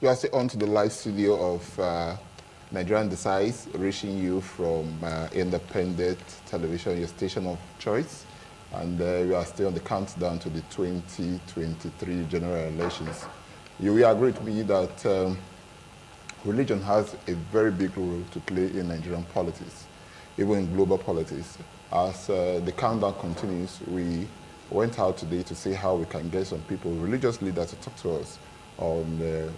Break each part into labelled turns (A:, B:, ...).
A: You are still on to the live studio of Nigerian Decides, reaching you from independent television, your station of choice. And we are still on the countdown to the 2023 general elections. You will agree with me that religion has a very big role to play in Nigerian politics, even in global politics. As the countdown continues, we went out today to see how we can get some people, religious leaders, to talk to us on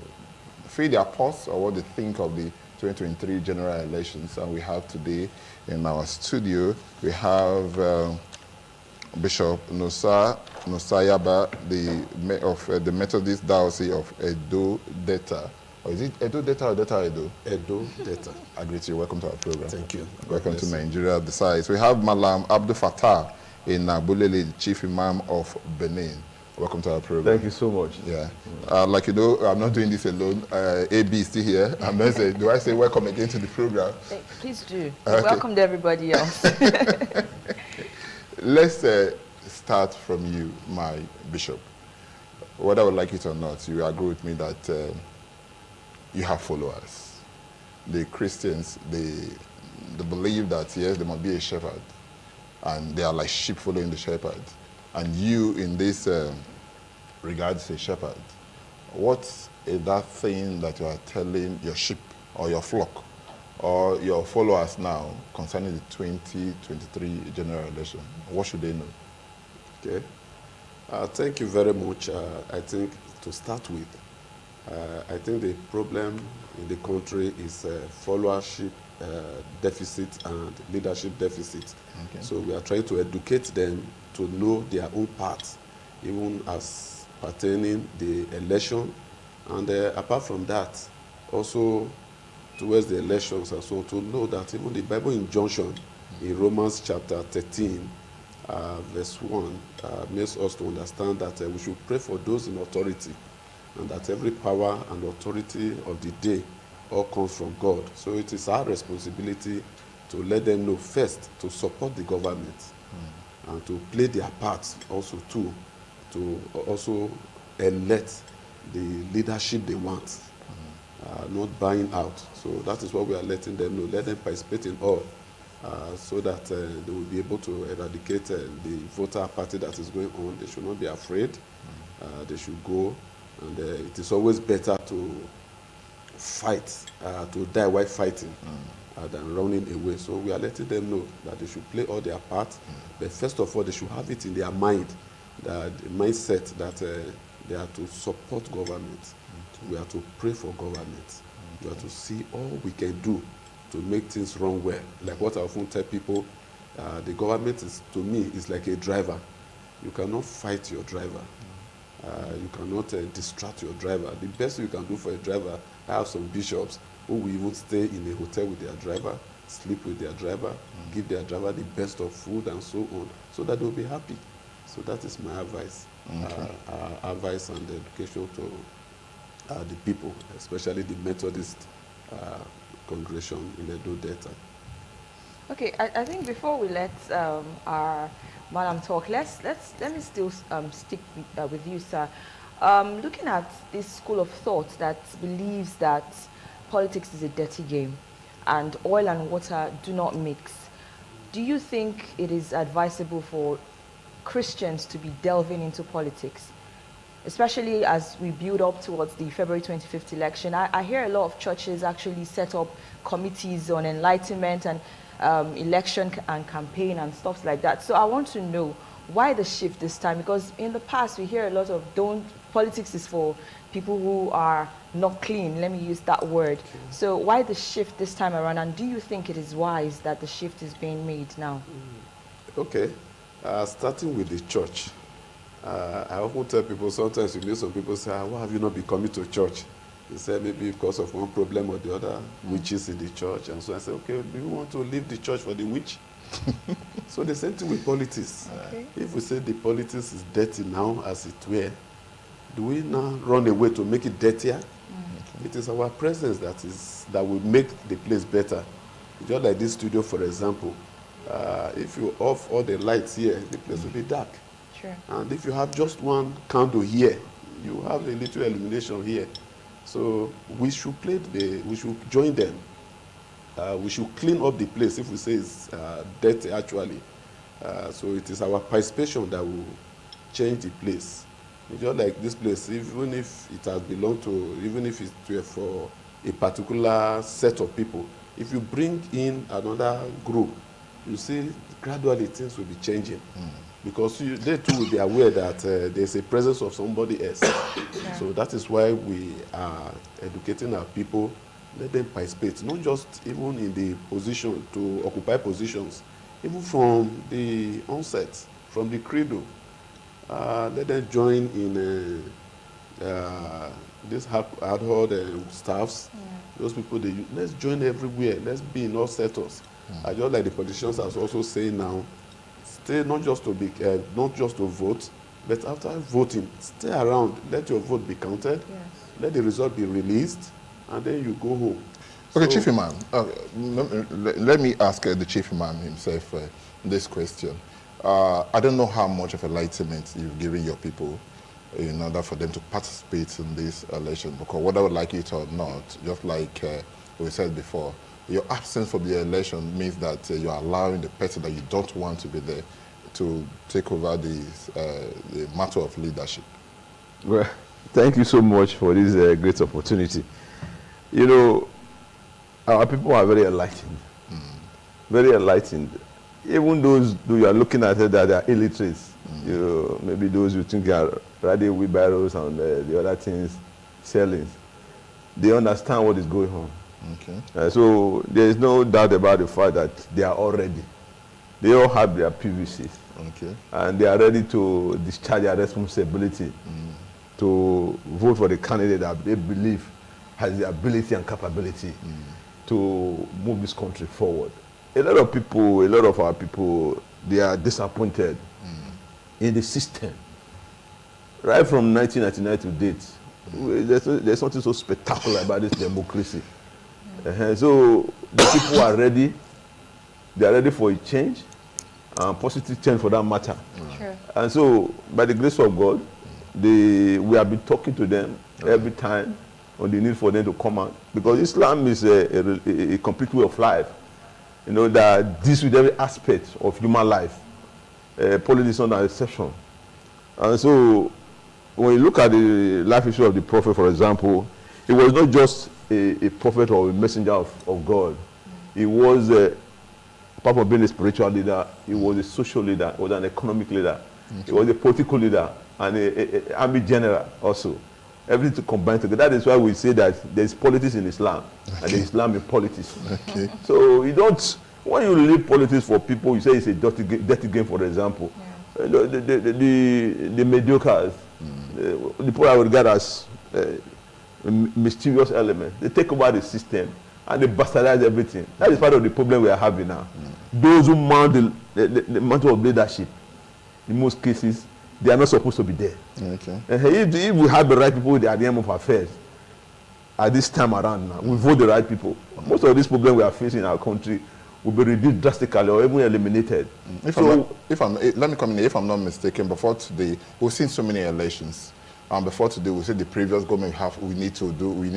A: feel their pulse or what they think of the 2023 general elections. And we have today in our studio, we have Bishop Nosayaba, of the Methodist Diocese of Edo Delta. Or is it Edo Delta or Delta Edo?
B: Edo Delta.
A: I greet you. Welcome to our program.
B: Thank you.
A: Welcome to Nigeria Decides. We have Malam Abdul Fattah in Bulele, the Chief Imam of Benin. Welcome to our program.
C: Thank you so much.
A: Yeah. Like you know, I'm not doing this alone. AB is still here. And do I say welcome again to the program?
D: Please do.
A: Okay.
D: Welcome to everybody else.
A: Let's start from you, my bishop. Whether I would like it or not, you agree with me that you have followers. The Christians, they believe that, yes, there must be a shepherd. And they are like sheep following the shepherd. And you, in this regard, is a shepherd. What is that thing that you are telling your sheep or your flock or your followers now concerning the 2023 general election? What should they know?
B: Okay. Thank you very much. I think to start with, I think the problem in the country is followership deficit and leadership deficit.
A: Okay.
B: So we are trying to educate them to know their own part, even as pertaining the election. And apart from that, also towards the elections and so to know that even the Bible injunction in Romans chapter 13, verse 1, makes us to understand that we should pray for those in authority, and that every power and authority of the day all comes from God. So it is our responsibility to let them know first to support the government and to play their part also too, to also elect the leadership they want, not buying out. So that is what we are letting them know. Let them participate in all, so that they will be able to eradicate the voter party that is going on. They should not be afraid. They should go, and it is always better to fight, to die while fighting, than running away. So we are letting them know that they should play all their part, but first of all, they should have it in their mind, that the mindset that they are to support government. We are to pray for government. We are to see all we can do to make things run well. Like what I often tell people, the government is, to me, is like a driver. You cannot fight your driver. You cannot distract your driver. The best you can do for a driver, I have some bishops who will even stay in a hotel with their driver, sleep with their driver, give their driver the best of food and so on, so that they'll be happy. So that is my advice.
A: Okay.
B: Advice and education to the people, especially the Methodist congregation in Edo Delta.
D: Okay, I think before we let our Madam talk, let me still stick with you, sir. Looking at this school of thought that believes that politics is a dirty game and oil and water do not mix, do you think it is advisable for Christians to be delving into politics, especially as we build up towards the February 25th election? I hear a lot of churches actually set up committees on enlightenment and election and campaign and stuff like that. So I want to know why the shift this time, because in the past we hear a lot of politics is for people who are not clean, let me use that word. Okay. So why the shift this time around, and do you think it is wise that the shift is being made now?
B: Okay, starting with the church, I often tell people, sometimes you meet some people say, why have you not been coming to church? They say maybe because of one problem or the other, witches in the church. And so I say, okay, do you want to leave the church for the witch? So the same thing with politics.
D: Okay.
B: If we say the politics is dirty now, as it were, do we now run away to make it dirtier? It is our presence that will make the place better. Just like this studio, for example, if you off all the lights here, the place will be dark.
D: Sure.
B: And if you have just one candle here, you have a little illumination here. So we should we should join them. We should clean up the place if we say it's dirty actually. So it is our participation that will change the place. It's just like this place, even if it has belonged to, even if it's for a particular set of people, if you bring in another group, you see gradually things will be changing. Because they too will be aware that there's a presence of somebody else.
D: Yeah.
B: So that is why we are educating our people, let them participate, not just even in the position, to occupy positions, even from the onset, from the credo. Let them join in these ad-hoc staffs.
D: Yeah.
B: Those people, let's join everywhere. Let's be in all sectors. Just like the politicians are also saying now, stay not just to vote, but after voting, stay around. Let your vote be counted.
D: Yes.
B: Let the result be released, and then you go home.
A: Okay, Chief Imam, let me ask the Chief Imam himself this question. I don't know how much of enlightenment you've given your people in order for them to participate in this election, because whether we like it or not, just like we said before, your absence from the election means that you're allowing the person that you don't want to be there to take over the matter of leadership.
C: Well, thank you so much for this great opportunity. You know, our people are very enlightened. Very enlightened. Even those who you are looking at that they are illiterates, you know, maybe those who think they are riding wheelbarrows and the other things, selling, they understand what is going on.
A: Okay.
C: So there is no doubt about the fact that they are all ready. They all have their PVCs.
A: Okay.
C: And they are ready to discharge their responsibility to vote for the candidate that they believe has the ability and capability to move this country forward. A lot of our people, they are disappointed in the system. Right from 1999 to date, there's something so spectacular about this democracy. So the people are ready. They are ready for a change, positive change for that matter.
D: Sure.
C: And so, by the grace of God, we have been talking to them every time on the need for them to come out, because Islam is a complete way of life. You know, that deals with every aspect of human life. Politics is not an exception. And so, when you look at the life history of the prophet, for example, he was not just a prophet or a messenger of God. He was, apart from being a spiritual leader, he was a social leader, he was an economic leader, he was a political leader, and an army general also. Everything to combine together. That is why we say that there is politics in Islam, and there is Islam in politics.
A: Okay.
C: So you don't, when you leave politics for people, you say it's a dirty game, for example.
D: Yeah.
C: The mediocres, the people I would regard as mysterious elements, they take over the system and they bastardize everything. That is part of the problem we are having now. Those who mount the mantle of leadership, in most cases, they are not supposed to be there.
A: Okay.
C: If we have the right people at the end of affairs, at this time around now, we vote the right people, most of these problems we are facing in our country will be reduced drastically or even eliminated.
A: Let me come in here. If I'm not mistaken, before today, we've seen so many elections. Before today, we said the previous government we need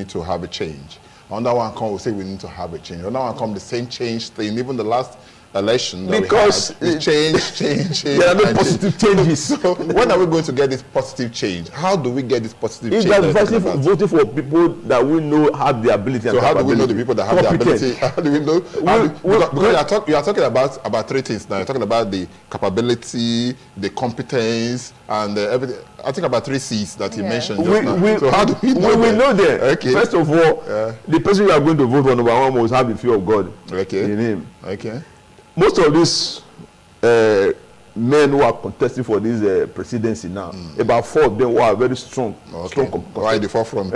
A: to have a change. Another one come, we say we need to have a change. Another one come, the same change thing. Even the last election that
C: because
A: we had, change.
C: There are no positive changes.
A: So when are we going to get this positive change? How do we get this positive change?
C: It's like voting for people that we know have the ability and
A: so
C: capability.
A: How do we know the people that have the ability? How do we know? Because you are talking about three things now. You're talking about the capability, the competence, and everything. I think about 3 C's that you mentioned just now. So how do we know
C: we know them.
A: Okay.
C: First of all, the person you are going to vote for, number one, must have the fear of God in him.
A: Okay.
C: Most of these men who are contesting for this presidency now, about 4 of them who are very strong.
A: Right at the forefront.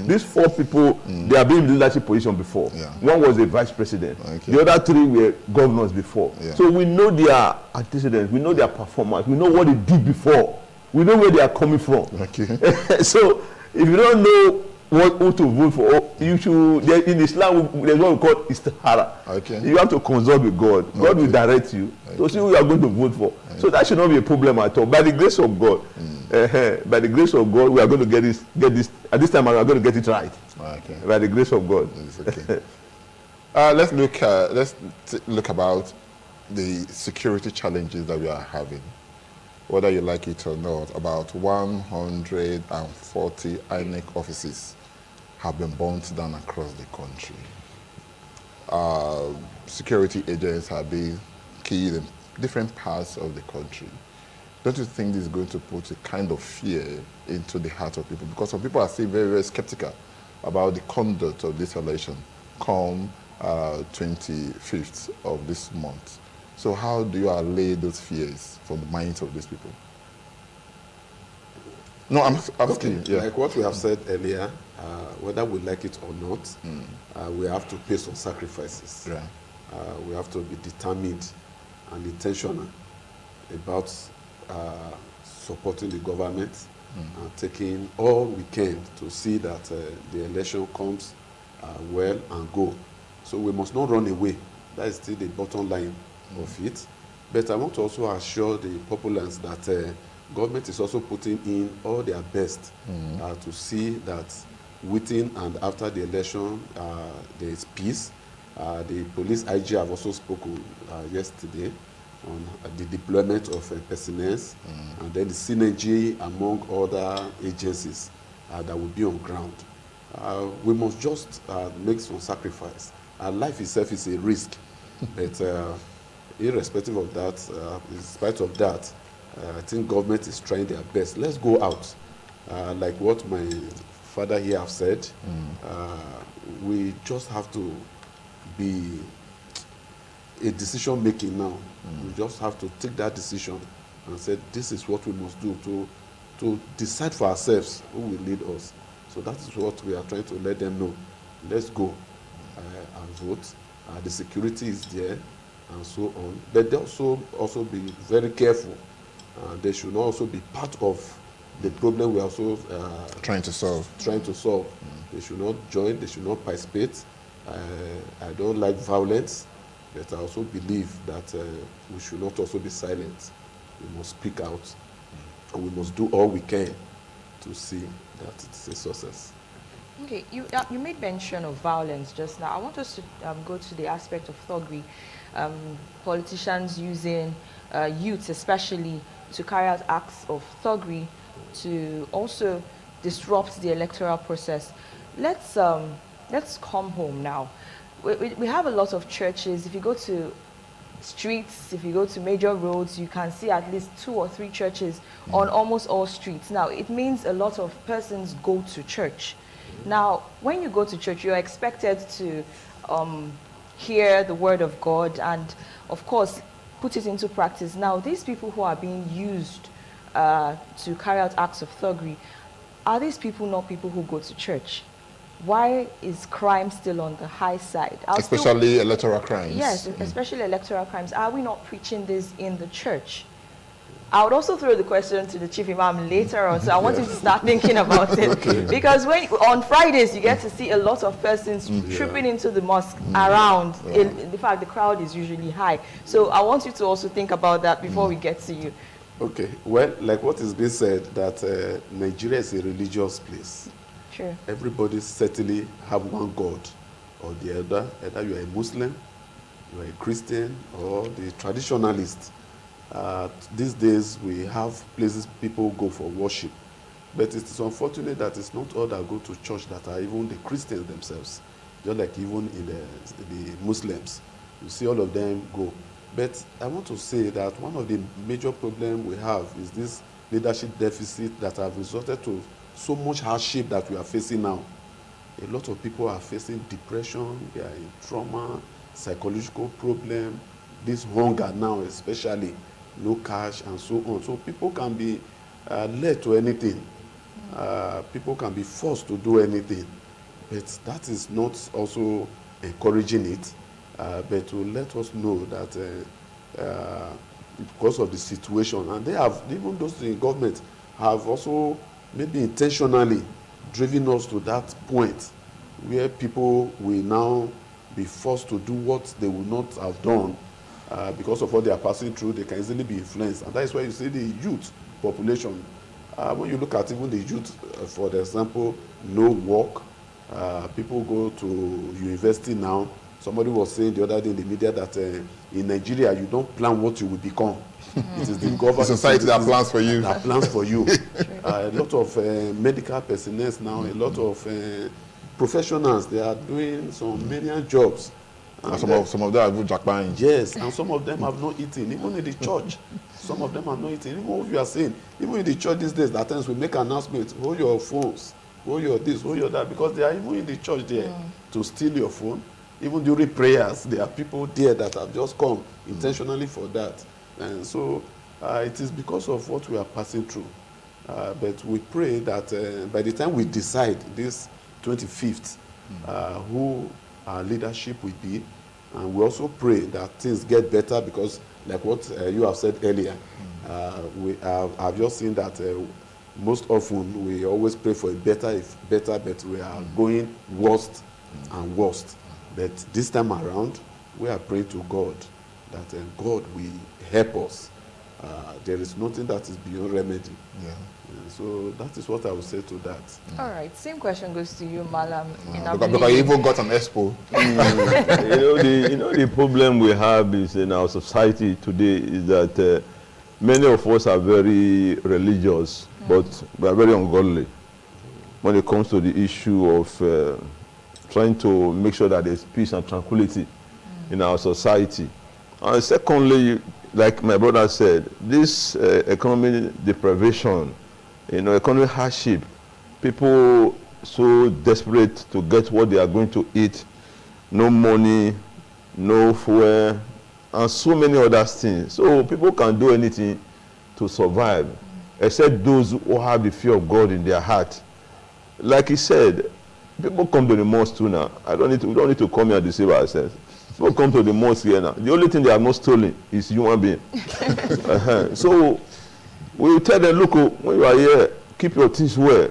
C: These 4 people, they have been in leadership position before.
A: Yeah.
C: One was a vice president.
A: Okay.
C: The other 3 were governors before.
A: Yeah.
C: So we know their antecedents, we know their performance, we know what they did before, we know where they are coming from.
A: Okay.
C: So if you don't know who to vote for, you should. In Islam, there's what we call istihara.
A: Okay.
C: You have to consult with God. God will direct you to see who you are going to vote for. So that should not be a problem at all. By the grace of God, By the grace of God, we are going to get this. At this time, we are going to get it right.
A: Okay.
C: By the grace of God.
A: It's okay. Let's look about the security challenges that we are having. Whether you like it or not, about 140 INEC offices have been burnt down across the country. Security agents have been killed in different parts of the country. Don't you think this is going to put a kind of fear into the heart of people? Because some people are still very, very skeptical about the conduct of this election come 25th of this month. So how do you allay those fears from the minds of these people? No, I'm asking.
B: Okay. Like what we have said earlier, whether we like it or not, we have to pay some sacrifices.
A: Yeah.
B: We have to be determined and intentional about supporting the government and taking all we can to see that the election comes well and go. So we must not run away. That is still the bottom line of it. But I want to also assure the populace that government is also putting in all their best to see that within and after the election there is peace. The police IG have also spoken yesterday on the deployment of personnel and then the synergy among other agencies that will be on ground. We must just make some sacrifice. Life itself is a risk, but irrespective of that, in spite of that, I think government is trying their best. Let's go out. Like what my father here have said, we just have to be a decision making now. We just have to take that decision and say this is what we must do to decide for ourselves who will lead us. So that is what we are trying to let them know. Let's go and vote. The security is there and so on. But they also be very careful. They should not also be part of the problem we are also
A: Trying to solve.
B: They should not join. They should not participate. I don't like violence, but I also believe that we should not also be silent. We must speak out, and we must do all we can to see that it's a success.
D: Okay, you made mention of violence just now. I want us to go to the aspect of thuggery. Politicians using youths especially to carry out acts of thuggery to also disrupt the electoral process. Let's come home now. We have a lot of churches. If you go to streets, if you go to major roads, you can see at least 2 or 3 churches on almost all streets. Now, it means a lot of persons go to church. Now, when you go to church, you're expected to hear the word of God and, of course, put it into practice. Now, these people who are being used to carry out acts of thuggery, are these people not people who go to church? Why is crime still on the high side?
A: Especially electoral crimes.
D: Yes, especially electoral crimes. Are we not preaching this in the church? I would also throw the question to the Chief Imam later on, so I want him to start thinking about it. Okay. Because on Fridays, you get to see a lot of persons tripping into the mosque around. In fact, the crowd is usually high. So I want you to also think about that before we get to you.
B: Okay. Well, like what is being said, that Nigeria is a religious place.
D: Sure.
B: Everybody certainly have one God or the other. Either you are a Muslim, you are a Christian, or the traditionalist. These days we have places people go for worship, but it is unfortunate that it's not all that go to church that are even the Christians themselves. Just like even in the Muslims, you see all of them go. But I want to say that one of the major problems we have is this leadership deficit that have resulted to so much hardship that we are facing now. A lot of people are facing depression, they are in trauma, psychological problem, this hunger now especially, no cash and so on. So people can be led to anything. People can be forced to do anything. But that is not also encouraging it, but to let us know that because of the situation, and they have, even those in government have also maybe intentionally driven us to that point where people will now be forced to do what they would not have done because of what they are passing through. They can easily be influenced, and that is why you see the youth population when you look at even the youth, for example, no work, people go to university now. Somebody was saying the other day in the media that in Nigeria, you don't plan what you will become. It is the government,
A: society that plans for you.
B: That plans for you. A lot of medical personnel now, a lot of professionals, they are doing some menial jobs.
A: And some of them are jackpine.
B: Yes, and some of them have not eaten, even in the church. Some of them have not eaten. Even what you are saying, even in the church these days, at times we make announcements, hold your phones, hold your this, hold your that, because they are even in the church there to steal your phone. Even during prayers, there are people there that have just come intentionally for that. And so it is because of what we are passing through. But we pray that by the time we decide this 25th, who our leadership will be, and we also pray that things get better, because like what you have said earlier, I've just seen that most often we always pray for a better, but we are going worst and worst. But this time around, we are praying to God that God will help us. There is nothing that is beyond remedy.
A: Yeah.
B: So that is what I would say to that.
D: All right, same question goes to you, Malam.
A: Because you even got an expo.
C: The problem we have is in our society today is that many of us are very religious, but we are very ungodly when it comes to the issue of trying to make sure that there's peace and tranquility in our society. And secondly, like my brother said, this economic deprivation, economic hardship, people so desperate to get what they are going to eat, no money, no fuel, and so many other things. So people can do anything to survive, except those who have the fear of God in their heart. Like he said, people come to the mosque too now. We don't need to come here to deceive ourselves. People come to the mosque here now. The only thing they have not stolen is human being. So we will tell them, look, when you are here, keep your things well.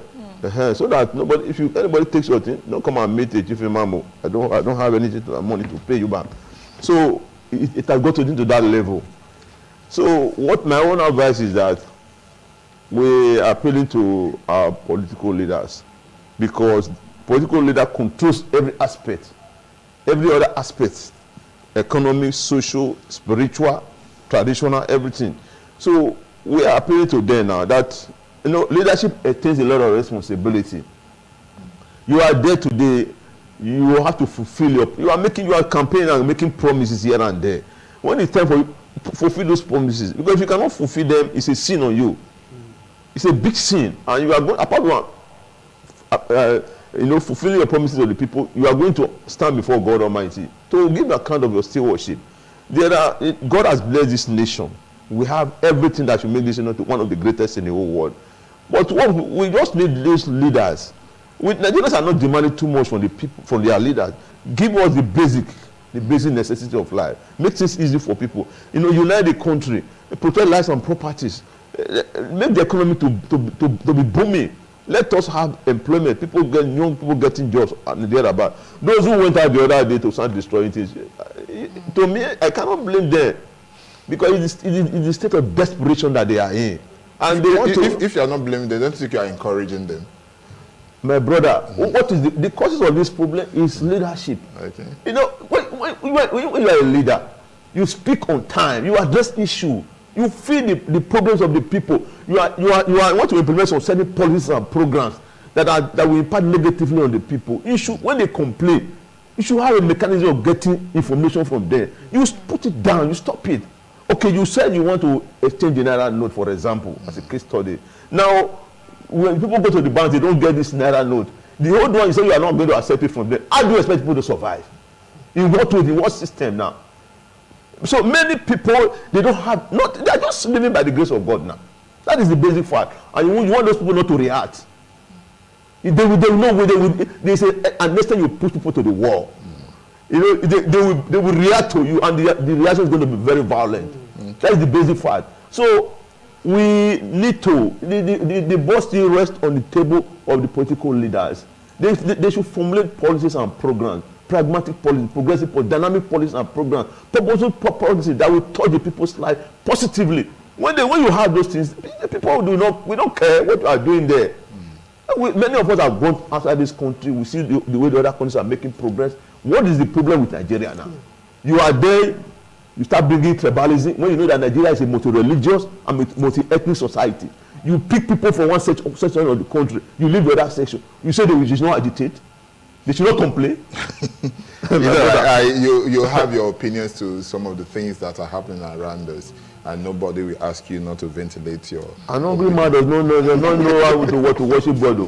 C: So that if anybody takes your thing, don't come and meet a chief imam. I don't have anything money to pay you back. So it has gotten into that level. So what my own advice is that we are appealing to our political leaders, because political leader controls every aspect, every other aspect, economic, social, spiritual, traditional, everything. So we are appealing to them now that leadership attains a lot of responsibility. You are there today, you have to fulfill you are campaigning and making promises here and there. When it's time for you to fulfill those promises, because if you cannot fulfill them, it's a sin on you. It's a big sin, and you are going apart from fulfilling your promises to the people, you are going to stand before God Almighty to give account of your stewardship. God has blessed this nation. We have everything that should make this nation one of the greatest in the whole world. But we just need these leaders. Nigerians are not demanding too much from the people, from their leaders. Give us the basic necessity of life. Make things easy for people. Unite the country, protect lives and properties, make the economy to be booming. Let us have employment. Young people getting jobs and thereabout. Those who went out the other day to start destroying things, to me, I cannot blame them, because it is the state of desperation that they are in. And
A: if you are not blaming them, don't think you are encouraging them.
C: My brother, what is the causes of this problem is leadership.
A: Okay.
C: When you are a leader, you speak on time, you address issues. You feel the problems of the people. You want to implement some certain policies and programs that will impact negatively on the people. When they complain, you should have a mechanism of getting information from them. You put it down, you stop it. Okay, you said you want to exchange the naira note, for example, as a case study. Now, when people go to the bank, they don't get this naira note. The old one, you say you are not going to accept it from them. How do you expect people to survive? In what system now? So many people, they are just living by the grace of God now. That is the basic fact. And you want those people not to react. They will know they say, and next time you push people to the wall, they will react to you, and the reaction is going to be very violent. That is the basic fact. So we need to, the ball still rests on the table of the political leaders. They should formulate policies and programs, pragmatic policies, progressive policies, dynamic policies and programs, purposeful policies that will touch the people's life positively. When you have those things, People we don't care what you are doing there. Many of us have gone outside this country. We see the way the other countries are making progress. What is the problem with Nigeria now? You are there, you start bringing tribalism when you know that Nigeria is a multi-religious and multi-ethnic society. You pick people from one section of the country, you leave the other section. You say they should not agitate, they should not complain.
A: You have your opinions to some of the things that are happening around us, and nobody will ask you not to ventilate your.
C: An hungry man does not know how to worship God.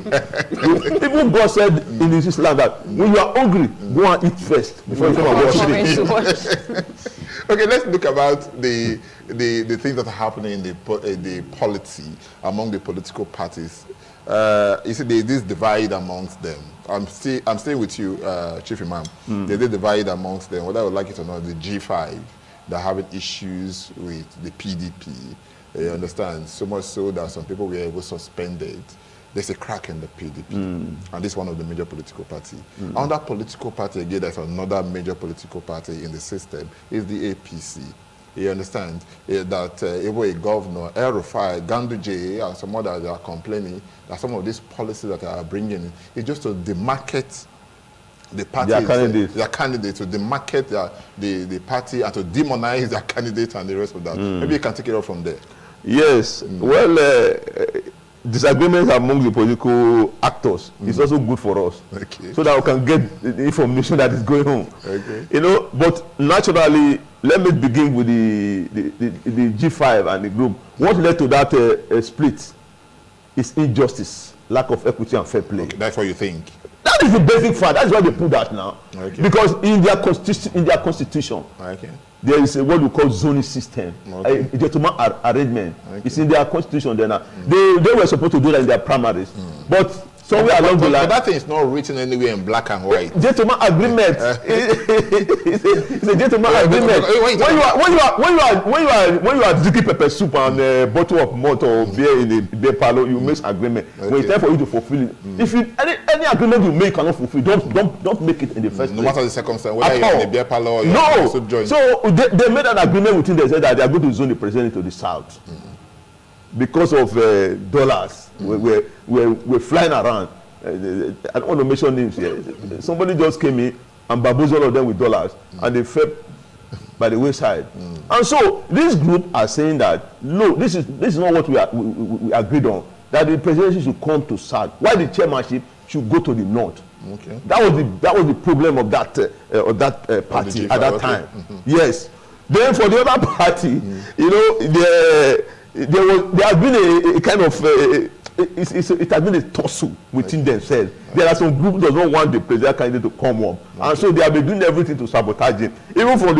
C: Even God said in His Islam that when you are hungry, go and eat first before you come and worship.
A: Okay, let's look about the things that are happening in the polity among the political parties. You see, this divide amongst them. I'm staying with you, Chief Imam. There's a divide amongst them. Whether I would like it or not, the G5, they're having issues with the PDP. You understand? So much so that some people were able suspended. There's a crack in the PDP, and this is one of the major political parties. Under political party, again, there's another major political party in the system, is the APC. You understand? That even a governor, El-Rufai, Ganduje, and some others are complaining that some of these policies that they are bringing is just to demarcate the party, their candidates, to demarcate the party and to demonize their candidates and the rest of that. Maybe you can take it off from there.
C: Yes. Well, disagreements among the political actors is also good for us, so that we can get the information that is going on. You know, but naturally, let me begin with the G5 and the group. What led to that split is injustice, lack of equity and fair play.
A: That's what you think.
C: That is the basic fact. That's why they put that now. Because in their constitution, there is what we call zoning system, a gentleman arrangement. It's in their constitution. They were supposed to do that in their primaries, but somewhere along the line,
A: but that thing is not written anywhere in black and white.
C: Gentleman agreement. It's a gentleman agreement. When you are drinking pepper soup and a bottle of malt or beer in a beer parlor, you make agreement. When it's time for you to fulfill it, if you any agreement you make cannot fulfill, don't make it in the first place.
A: No matter the circumstance, whether you're in a beer parlor or you're in a soup joint.
C: So they made an agreement within them. They said that they are going to zone the president to the south. Because of dollars, we're flying around. I don't want to mention names here. Somebody just came in and bamboozled all of them with dollars, and they fell by the wayside. And so this group are saying that no, this is not what we agreed on. That the presidency should come to south, while the chairmanship should go to the north. That was the problem of that party at that time. Yes. Then for the other party, you know, there has been a kind of it has been a tussle within themselves. There are some groups that don't want the president candidate to come up, and so they have been doing everything to sabotage him. Even for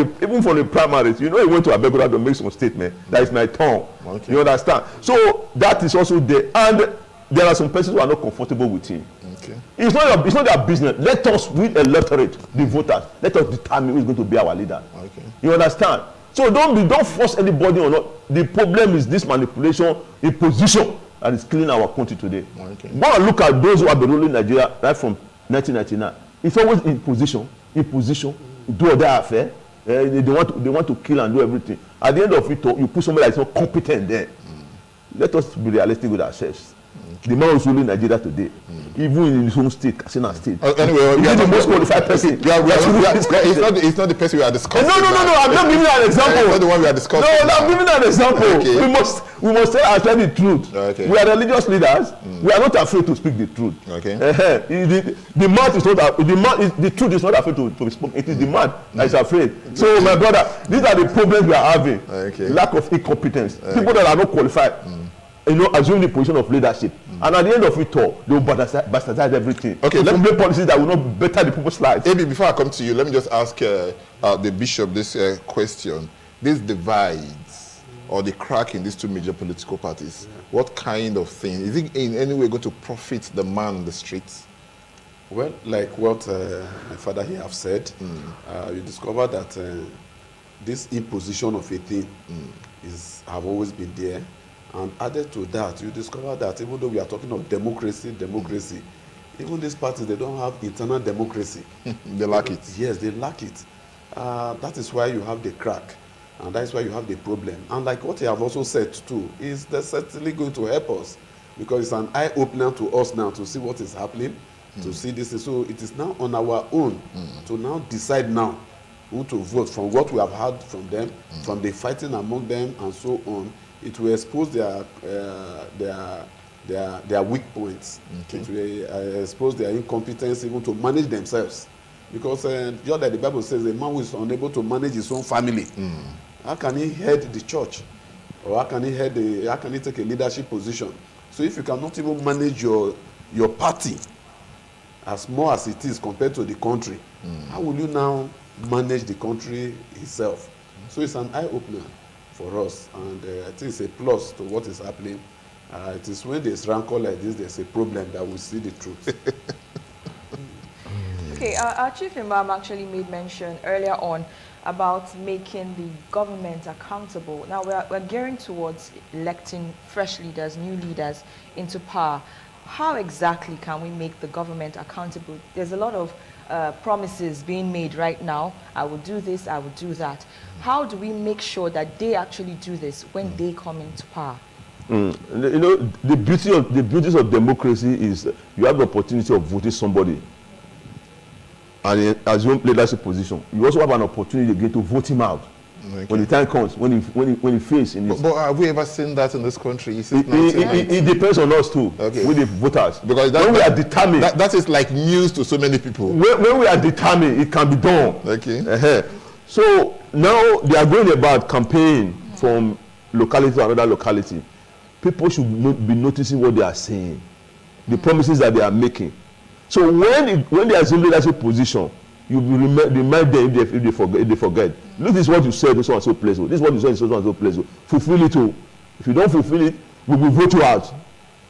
C: the primaries, you know, he went to Abeokuta to make some statement that is my turn. You understand? So that is also there, and there are some persons who are not comfortable with him. It's not their business. Let us, with electorate, the voters, let us determine who is going to be our leader. You understand? So don't force anybody or not. The problem is this manipulation, imposition that is killing our country today. Go and look at those who have been ruling Nigeria right from 1999. It's always imposition, do or die affair. They want to kill and do everything. At the end of it, you put somebody that is not competent there. Let us be realistic with ourselves. The man who's ruling Nigeria today, even in his home state, Katsina State,
A: anyway,
C: he's the most qualified person.
A: It's not the person we are discussing.
C: No. I'm not giving an example.
A: It's not the one we are discussing.
C: No, I'm giving an example. We must tell ourselves the truth. We are religious leaders. We are not afraid to speak the truth. The man is not. The truth is not afraid to be spoken. It is the man that is afraid. So, my brother, these are the problems we are having. Lack of incompetence. People that are not qualified. You know, assume the position of leadership, and at the end of it all, they will bastardize everything. Let me make policies that will not better the people's lives.
A: Maybe before I come to you, let me just ask the bishop this question: these divides or the crack in these two major political parties, what kind of thing is it in any way going to profit the man on the streets?
B: Well, like what my father here have said, you discover that this imposition of a thing have always been there. And added to that, you discover that even though we are talking of democracy, even these parties, they don't have internal democracy.
A: They lack it.
B: Yes, they lack it. That is why you have the crack. And that's why you have the problem. And like what you have also said too, is they're certainly going to help us, because it's an eye-opener to us now to see what is happening, to see this. So it is now on our own to now decide now who to vote from what we have heard from them, from the fighting among them and so on. It will expose their weak points. Okay. It will expose their incompetence even to manage themselves. Because just like the Bible says, a man who is unable to manage his own family, how can he head the church? Or how can he take a leadership position? So if you cannot even manage your party, as small as it is compared to the country, how will you now manage the country itself? So it's an eye-opener for us, and I think it's a plus to what is happening. It is when there's rancor like this, there's a problem that we see the truth.
D: Okay, our chief imam actually made mention earlier on about making the government accountable. Now we're gearing towards electing fresh leaders, new leaders into power. How exactly can we make the government accountable? There's a lot of promises being made right now. I will do this, I will do that. How do we make sure that they actually do this when they come into power?
C: You know, the beauties of democracy is you have the opportunity of voting somebody and assume leadership position. You also have an opportunity again to vote him out. Okay. When the time comes, when he fails in this.
A: But have we ever seen that in this country?
C: It depends on us too, okay, with the voters.
A: Because
C: when we are determined,
A: that is like news to so many people.
C: When we are determined, it can be done.
A: Okay.
C: So now they are going about campaign from locality to another locality. People should be noticing what they are saying, the promises that they are making. So when they assume leadership position, you remind them if they forget. Look, this is what you said in so and so place. This is what you said in so and so place. Fulfill it too. If you don't fulfill it, we will vote you out.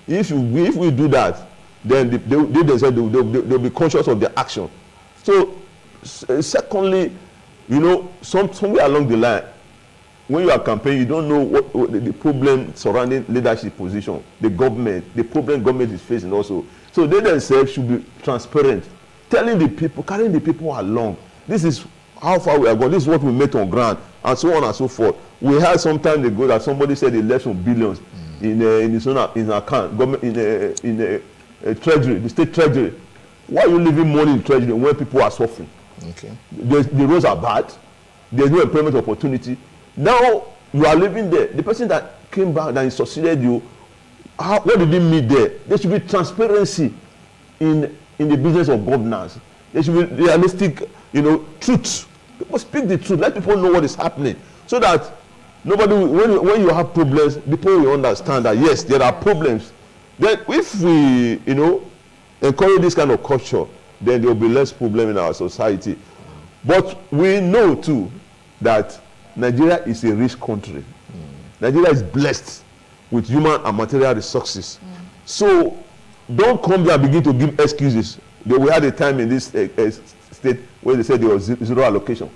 C: If we do that, then they'll be conscious of their action. So secondly, you know, somewhere along the line, when you are campaigning, you don't know what the problem surrounding leadership position, the problem government is facing also. So they themselves should be transparent, telling the people, carrying the people along. This is how far we are going. This is what we met on ground, and so on and so forth. We had some time ago that somebody said he left some billions in his own account, government in treasury, the state treasury. Why are you leaving money in treasury when people are suffering?
A: Okay.
C: The roads are bad. There's no employment opportunity. Now you are living there. The person that came back and succeeded you, what did he meet there? There should be transparency in the business of governance. There should be realistic, truth. People speak the truth. Let people know what is happening, so that nobody, when you have problems, people will understand that yes, there are problems. Then, if we, encourage this kind of culture, then there will be less problem in our society. But we know too that Nigeria is a rich country. Nigeria is blessed with human and material resources. So don't come there and begin to give excuses. We had a time in this state where they said there was zero allocation.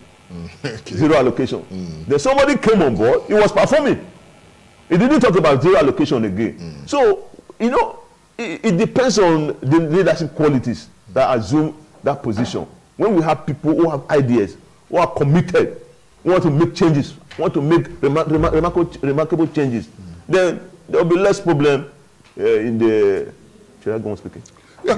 C: Okay. Zero allocation. Then somebody came on board, he was performing. He didn't talk about zero allocation again. So, it depends on the leadership qualities that assume that position. When we have people who have ideas, who are committed, who want to make changes, want to make remarkable changes, then there will be less problem in the... Should I go on speaking? So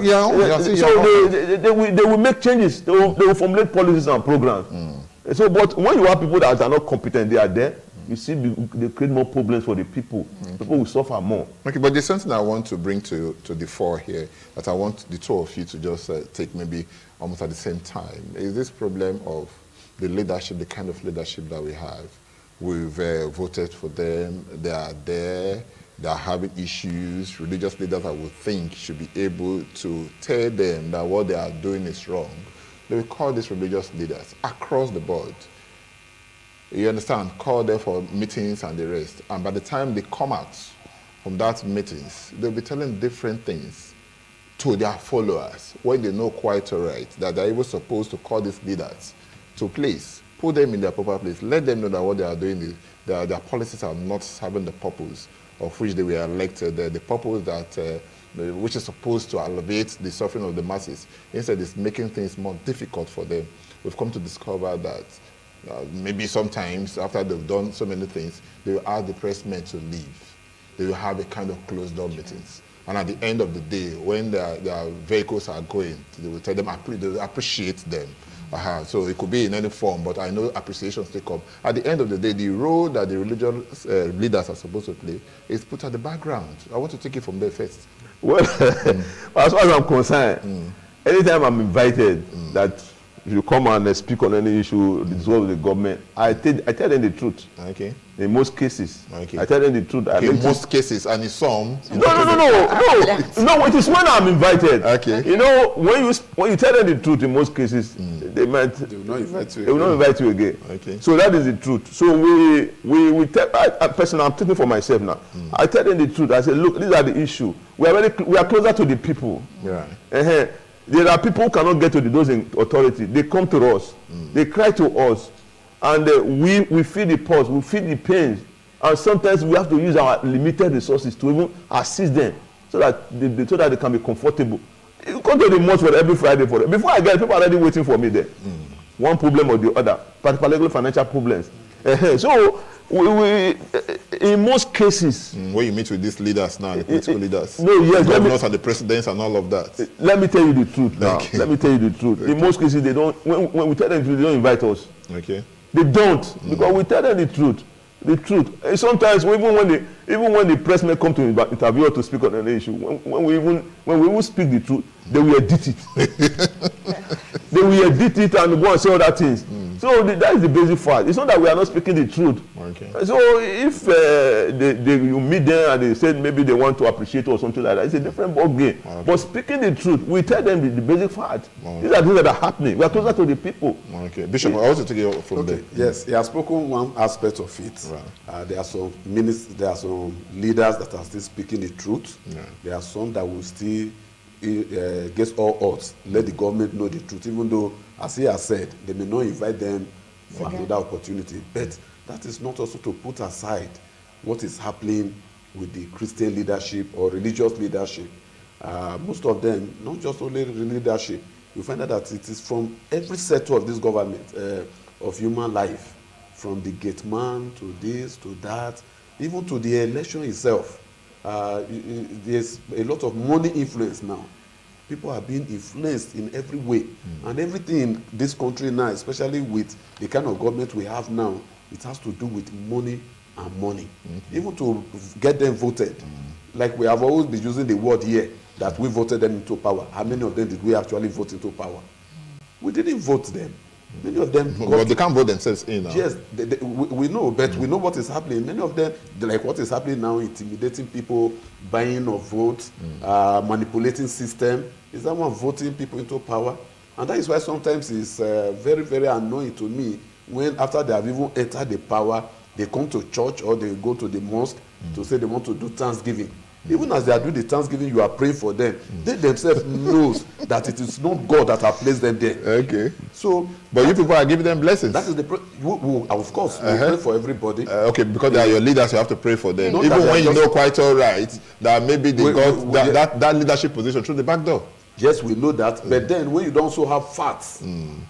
C: they will make changes. They will formulate policies and programs. So, but when you have people that are not competent, they are there. You see, they create more problems for the people. People will suffer more.
A: Okay, but there's something I want to bring to the fore here that I want the two of you to just take maybe almost at the same time. Is this problem of the leadership, the kind of leadership that we have? We've voted for them. They are there. They are having issues. Religious leaders, I would think, should be able to tell them that what they are doing is wrong. They will call these religious leaders across the board. You understand? Call them for meetings and the rest. And by the time they come out from that meetings, they'll be telling different things to their followers when they know quite all right that they're even supposed to call these leaders to place, put them in their proper place, let them know that what they are doing is their policies are not serving the purpose of which they were elected, the purpose that which is supposed to alleviate the suffering of the masses. Instead, it's making things more difficult for them. We've come to discover that maybe sometimes after they've done so many things, they will ask the pressmen to leave. They will have a kind of closed-door meetings. And at the end of the day, when their vehicles are going, they will tell them, they will appreciate them. So it could be in any form, but I know appreciation still come. At the end of the day, the role that the religious leaders are supposed to play is put at the background. I want to take it from there first.
C: Well, as far as I'm concerned, anytime I'm invited that you come and speak on any issue, dissolve the government, I tell them the truth.
A: Okay.
C: In most cases.
A: Okay.
C: I tell them the truth.
A: In most cases, and in some.
C: No, it is when I'm invited.
A: Okay.
C: You know, when you tell them the truth, in most cases, they will not invite you again.
A: Okay.
C: So that is the truth. So we tell, personally, I'm talking for myself now. I tell them the truth. I say, look, these are the issue. We are closer to the people.
A: Right.
C: There are people who cannot get to those in authority. They come to us. They cry to us. And we feel the pulse, we feel the pain. And sometimes we have to use our limited resources to even assist them so that they can be comfortable. You come to the mosque for every Friday for them. Before I get, people are already waiting for me there. One problem or the other, particularly financial problems. So we in most cases,
A: when you meet with these leaders now, the political leaders,
C: the
A: governors and the presidents and all of that.
C: Let me tell you the truth now.
A: Okay.
C: Let me tell you the truth. In most cases, they don't. When we tell them, they don't invite us.
A: Okay.
C: They don't, because we tell them the truth. The truth. And sometimes even when the pressmen come to interview or to speak on an issue, when we even speak the truth, they will edit it. They will edit it and go and say other things. So that is the basic fact. It's not that we are not speaking the truth.
A: Okay.
C: So if you meet them and they said maybe they want to appreciate or something like that, it's a different ball game. Okay. But speaking the truth, we tell them the basic fact. Okay. These are things that are happening. We are closer to the people.
A: Okay. Bishop, I also take it from there.
B: Yes, he has spoken one aspect of it. Right. There are some leaders that are still speaking the truth. Yeah. There are some that will still against all odds let the government know the truth, even though, as he has said, they may not invite them for another opportunity. But that is not also to put aside what is happening with the Christian leadership or religious leadership. Most of them, not just only leadership, you find out that it is from every sector of this government, of human life, from the gate man to this, to that, even to the election itself. There's a lot of money influence now. People are being influenced in every way. And everything in this country now, especially with the kind of government we have now, it has to do with money and money. Even to get them voted. Like we have always been using the word here, that we voted them into power. How many of them did we actually vote into power? We didn't vote them. Many of them...
A: But they can't vote themselves in now.
B: Yes, we know, but we know what is happening. Many of them, like what is happening now, intimidating people, buying of votes, manipulating system. Is that one voting people into power? And that is why sometimes it's very, very annoying to me when after they have even entered the power, they come to church or they go to the mosque to say they want to do Thanksgiving. Even as they are doing the Thanksgiving, you are praying for them. They themselves knows that it is not God that has placed them there.
A: Okay.
B: So,
A: but you people are giving them blessings.
B: That is the of course we pray for everybody.
A: Okay, because they are your leaders, you have to pray for them. Even when you know quite all right that maybe they got that leadership position through the back door.
B: Yes, we know that. But then when you don't also have facts,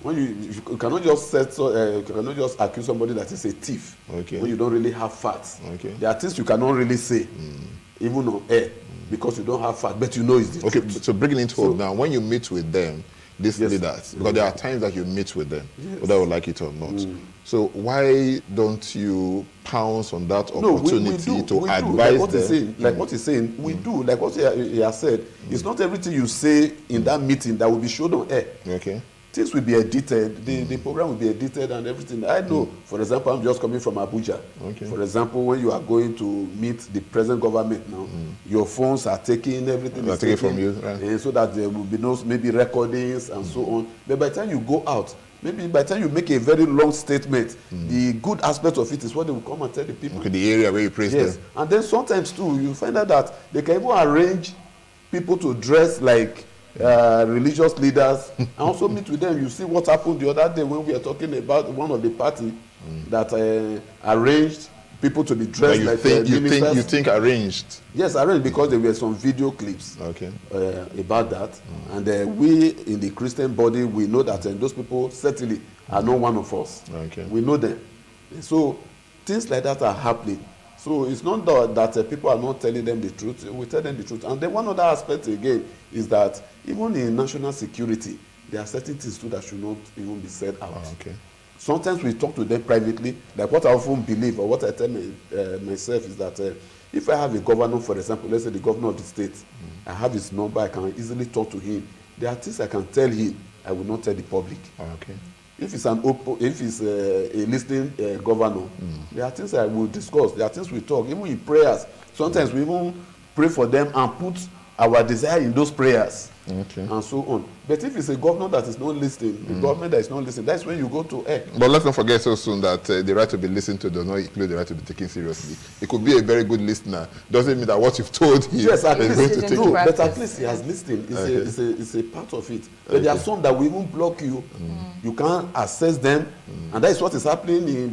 B: when you cannot just you cannot just accuse somebody that is a thief.
A: Okay.
B: When you don't really have facts.
A: Okay.
B: There are things you cannot really say. Even on air, because you don't have facts, but you know it's the truth.
A: Okay, so bringing it home now, when you meet with them, these leaders, because there are times that you meet with them, whether you like it or not. So why don't you pounce on that opportunity to advise them?
B: Like what he's saying, we do. Like what he has said, it's not everything you say in that meeting that will be shown on air.
A: Okay.
B: Things will be edited, the program will be edited and everything. I know, for example, I'm just coming from Abuja. Okay. For example, when you are going to meet the present government now, your phones are taking everything.
A: They are taken from you. Right.
B: And so that there will be no maybe recordings and so on. But by the time you go out, maybe by the time you make a very long statement, the good aspect of it is what they will come and tell the people.
A: Okay, the area where you praise them.
B: And then sometimes too, you find out that they can even arrange people to dress like religious leaders and also meet with them. You see what happened the other day when we were talking about one of the party that arranged people to be dressed like ministers.
A: You think arranged?
B: Yes, arranged, because there were some video clips about that. And we in the Christian body, we know that those people certainly are not one of us.
A: Okay.
B: We know them. So things like that are happening. So it's not that people are not telling them the truth. We tell them the truth. And then one other aspect again is that even in national security, there are certain things too that should not even be said out.
A: Okay.
B: Sometimes we talk to them privately. Like what I often believe, or what I tell myself is that if I have a governor, for example, let's say the governor of the state, I have his number, I can easily talk to him. There are things I can tell him, I will not tell the public.
A: Okay.
B: If it's a listening governor, there are things I will discuss. There are things we talk, even in prayers. Sometimes we even pray for them and put our desire in those prayers.
A: Okay.
B: And so on. But if it's a governor that is not listening, the government that is not listening, that's when you go to air.
A: But let's not forget so soon that the right to be listened to does not include the right to be taken seriously. It could be a very good listener. Doesn't mean that what you've told him
B: Yes, at
A: is
B: least,
A: going to take
B: no,
A: it.
B: but at least he has listened. It's a part of it. But there are some that will even block you. You can't access them. And that is what is happening in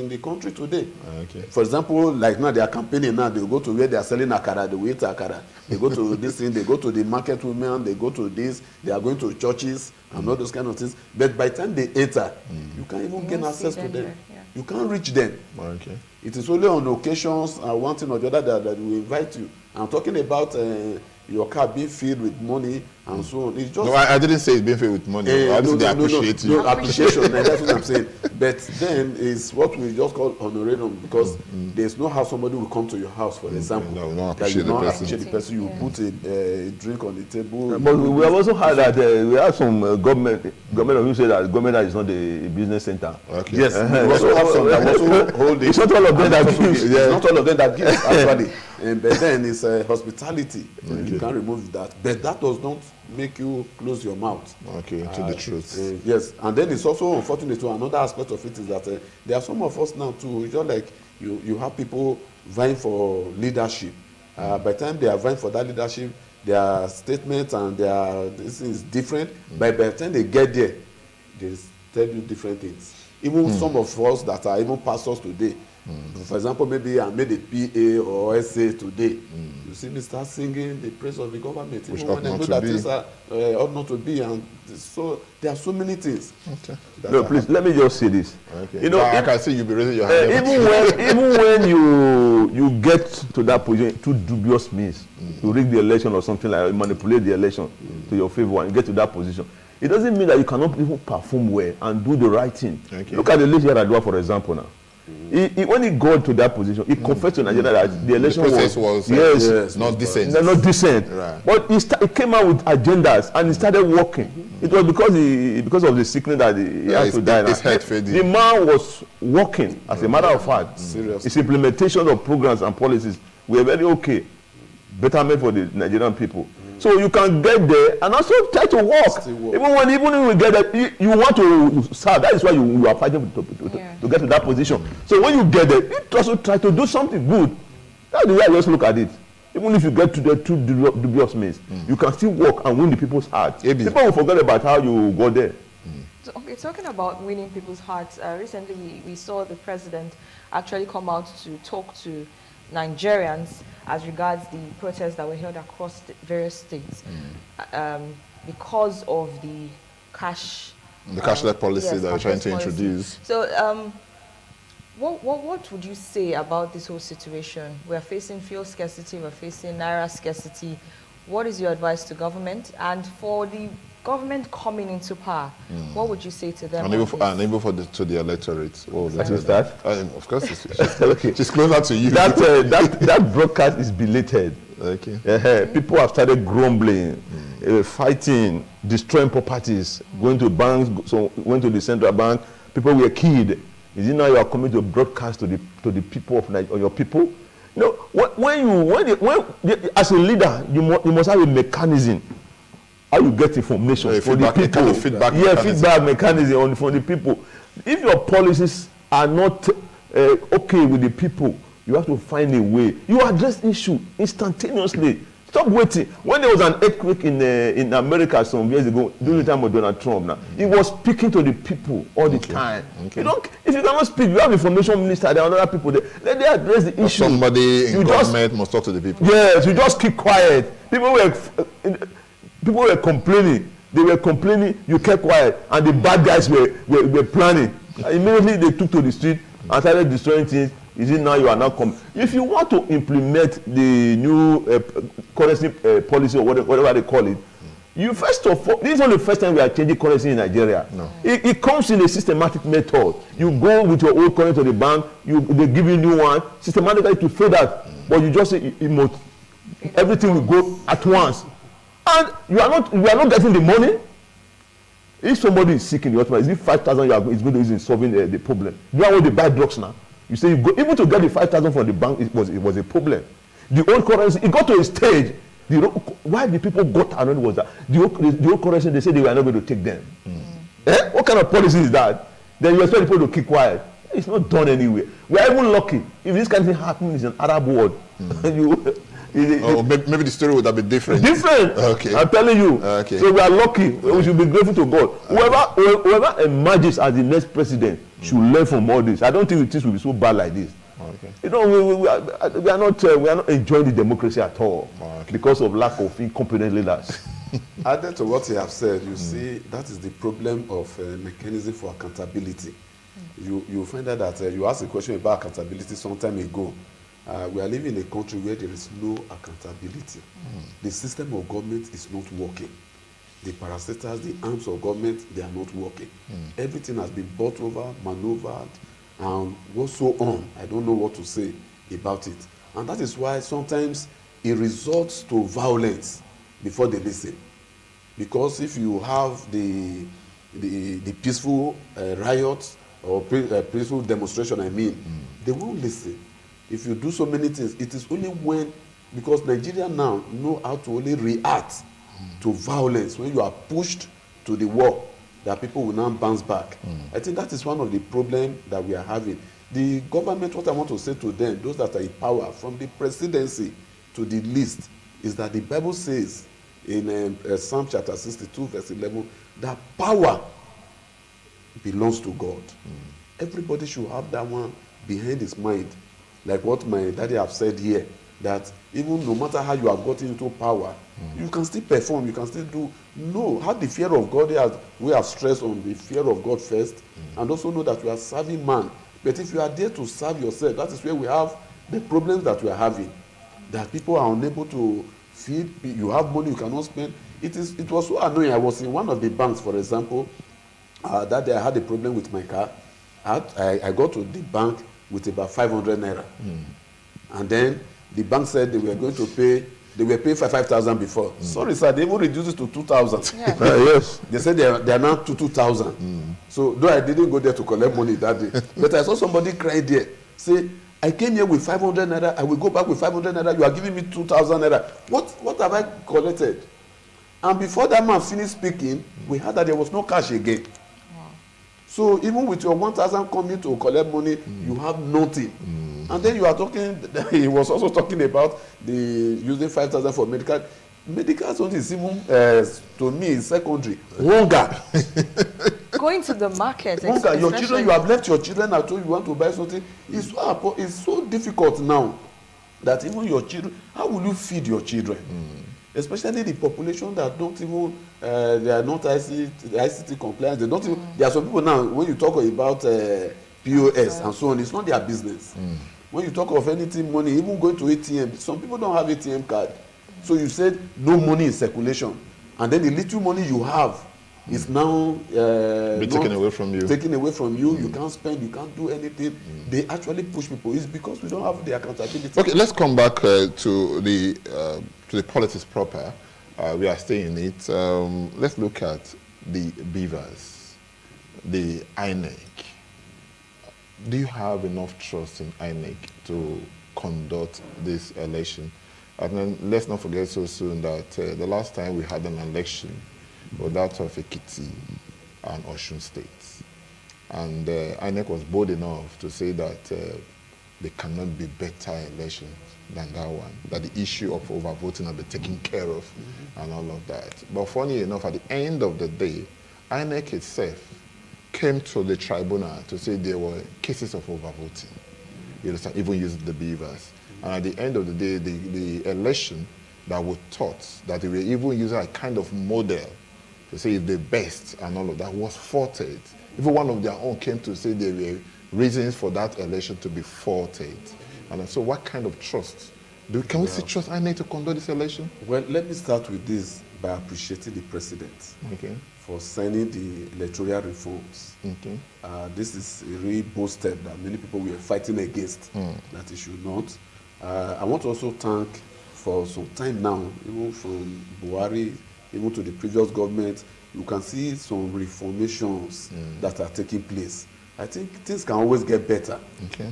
B: the country today.
A: Okay.
B: For example, like now they are campaigning now, they go to where they are selling akara, they will eat akara. They go to this thing, they go to the market women, they go to this, they are going to churches and all those kind of things. But by the time they enter, you can't even gain access to them.
D: Yeah.
B: You can't reach them.
A: Okay.
B: It is only on occasions, one thing or the other, that we invite you. I'm talking about your car being filled with money and so on. It's just
A: No, I didn't say it's being filled with money. I didn't say they appreciate you.
B: No, appreciation, and that's what I'm saying. But then is what we just call honorarium, because there's no how somebody will come to your house, for example,
A: No, no,
B: that you
A: appreciate the
B: not
A: person.
B: appreciate the person. You put a drink on the table.
C: But we have also heard that we have some government who say that government is not a business center.
A: Okay.
B: Yes, we also have some that also hold it.
C: It's not all of them that gives.
B: It's not all of them that gives, actually. But then it's hospitality. You can't remove that. But that does not make you close your mouth.
A: Okay, to the truth.
B: Yes, and then it's also unfortunate too. Another aspect of it is that there are some of us now too. It's just like you have people vying for leadership. By the time they are vying for that leadership, their statements and this is different. But by the time they get there, they tell you different things. Even some of us that are even pastors today. For example, maybe I made a PA or SA today. You see me start singing the praise of the government.
A: Which
B: Even
A: ought
B: when I
A: not
B: know
A: to
B: that
A: be.
B: things are ought not to be, and so there are so many things.
A: Okay.
C: No, please let me just say this.
A: Okay.
C: You know,
A: I can see you be raising your hand.
C: even when you get to that position through dubious means, you rig the election or something like that, manipulate the election to your favor and get to that position, it doesn't mean that you cannot even perform well and do the right thing.
A: Okay.
C: Look at the late Yaradua, for example, now. When he got to that position, he confessed to Nigeria that the election
A: process was not decent.
C: Not decent.
A: Right.
C: But he came out with agendas and he started working. It was because of the sickness that he had to die.
A: His head faded.
C: The man was working, as a matter of fact.
B: Seriously.
C: His implementation of programs and policies were very okay. Betterment for the Nigerian people. So you can get there and also try to work. Even when we get there, you want to serve. That is why you are fighting to get to that position. So when you get there, you also try to do something good. That's the way I just look at it. Even if you get to the two dubious means, you can still work and win the people's hearts. People will forget about how you got there.
D: So, okay, talking about winning people's hearts, recently we saw the president actually come out to talk to Nigerians as regards the protests that were held across the various states because of the
A: cashless policy that we're trying to introduce.
D: So what would you say about this whole situation? We are facing fuel scarcity, we're facing naira scarcity. What is your advice to government? And for the government coming into power, what would you say to them?
A: And even to the electorate.
C: Let me start.
A: Of course, she's closer to you.
C: That broadcast is belated.
A: Okay.
C: People have started grumbling, fighting, destroying properties, going to banks, went to the central bank. People were killed. Is it now you are coming to broadcast to the people of Nigeria, or your people? You know, when as a leader, you must have a mechanism how you get information for the people. Feedback mechanism from the people. If your policies are not okay with the people, you have to find a way. You address issue instantaneously. Stop waiting. When there was an earthquake in America some years ago, during the time of Donald Trump, now he was speaking to the people all the time. Okay. If you cannot speak, you have information minister, there are other people there. Let them address the issue.
A: Somebody in government must talk to the people.
C: Yes, you just keep quiet. People were complaining They were complaining, you kept quiet, and the bad guys were planning. Immediately they took to the street and started destroying things. Is it now you are now coming? If you want to implement the new currency policy or whatever they call it, you first of all, this is not the first time we are changing currency in Nigeria.
A: No.
C: It comes in a systematic method. You go with your old currency to the bank, they give you a new one, systematically to fade that, but you just say emote. Everything will go at once. And you are not getting the money. If somebody is sick in the hospital, is it 5,000 you is going to use in solving the problem? You know when they buy drugs now? You say you go, even to get the 5,000 from the bank, it was a problem. The old currency, it got to a stage. Why the people got annoyed was that the old currency, they said they were not going to take them. What kind of policy is that? Then you expect people to keep quiet. It's not done anywhere. We are even lucky. If this kind of thing happens in an Arab world,
A: maybe the story would have been different.
C: Okay. I'm telling you.
A: Okay.
C: So we are lucky. We should be grateful to God. Whoever emerges as the next president should learn from all this. I don't think things will be so bad like this.
A: Okay.
C: You know, we are not enjoying the democracy at all because of lack of incompetent leaders.
B: Added to what you have said, you see, that is the problem of mechanism for accountability. You find out that you asked a question about accountability some time ago. We are living in a country where there is no accountability. The system of government is not working. The parastatals, the arms of government, they are not working. Everything has been bought over, maneuvered, and what's so on. I don't know what to say about it. And that is why sometimes it results to violence before they listen. Because if you have the peaceful riot or peaceful demonstration, they won't listen. If you do so many things, it is only when, because Nigeria now know how to only react to violence. When you are pushed to the wall, that people will now bounce back. I think that is one of the problems that we are having. The government, what I want to say to them, those that are in power, from the presidency to the least, is that the Bible says in Psalm chapter 62, verse 11, that power belongs to God. Everybody should have that one behind his mind. Like what my daddy have said here, that even no matter how you have gotten into power, you can still perform, you can still do. No, have the fear of God. We have stressed on the fear of God first, and also know that we are serving man. But if you are there to serve yourself, that is where we have the problems that we are having. That people are unable to feed, you have money you cannot spend. It was so annoying. I was in one of the banks, for example, that day I had a problem with my car. I got to the bank with about 500 naira. And then the bank said they were going to pay, they were paying 5,000 before. Sorry, sir, they even reduced it to 2,000.
D: Yeah.
C: Yes.
B: They said they are now to 2,000. So, though I didn't go there to collect money that day, but I saw somebody cry there, say, I came here with 500 naira, I will go back with 500 naira, you are giving me 2,000 naira. What have I collected? And before that man finished speaking, we heard that there was no cash again. So even with your 1,000 coming to collect money, you have nothing. And then you are talking, he was also talking about the using 5,000 for medical. Medical something is even, to me, is secondary. Hunger.
D: Going to the market.
B: Hunger. Your children, you have left your children at home, you want to buy something. It's so difficult now that even your children, how will you feed your children? Especially the population that don't even, they are not ICT compliant. They don't even, there are some people now, when you talk about POS and so on, it's not their business. When you talk of anything money, even going to ATM, some people don't have ATM card. So you said no money in circulation. And then the little money you have is now
A: taken away from you.
B: Taken away from you. You can't spend, you can't do anything. They actually push people. It's because we don't have the accountability.
A: Okay, let's come back to the politics proper. We are staying in it. Let's look at the beavers, the INEC. Do you have enough trust in INEC to conduct this election? And then let's not forget so soon that the last time we had an election was that of Ekiti and Osun states. And INEC was bold enough to say that there cannot be better elections than that one, that the issue of overvoting will be taken care of and all of that. But funny enough, at the end of the day, INEC itself came to the tribunal to say there were cases of overvoting, you understand, even using the beavers. And at the end of the day, the election that we thought that they were even using a kind of model to say the best and all of that was faulted. Even one of their own came to say there were reasons for that election to be faulted. And so what kind of trust? Can we still trust INEC to conduct this election?
B: Well, let me start with this by appreciating the president for signing the electoral reforms. This is a really bold step that many people were fighting against, that it should not. I want to also thank for some time now, even from Buhari, even to the previous government, you can see some reformations that are taking place. I think things can always get better,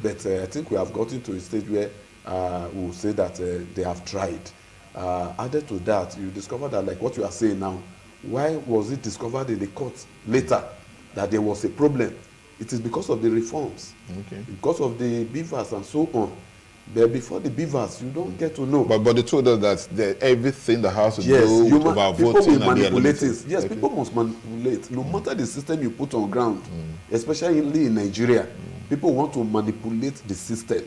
B: but I think we have gotten to a stage where we will say that they have tried. Added to that, you discover that, like what you are saying now, why was it discovered in the court later that there was a problem? It is because of the reforms, because of the beavers and so on. But before the beavers, you don't get to know.
A: But they told us that everything the House will do about voting and the elections.
B: Yes, people must manipulate. No matter the system you put on ground, especially in Nigeria, people want to manipulate the system.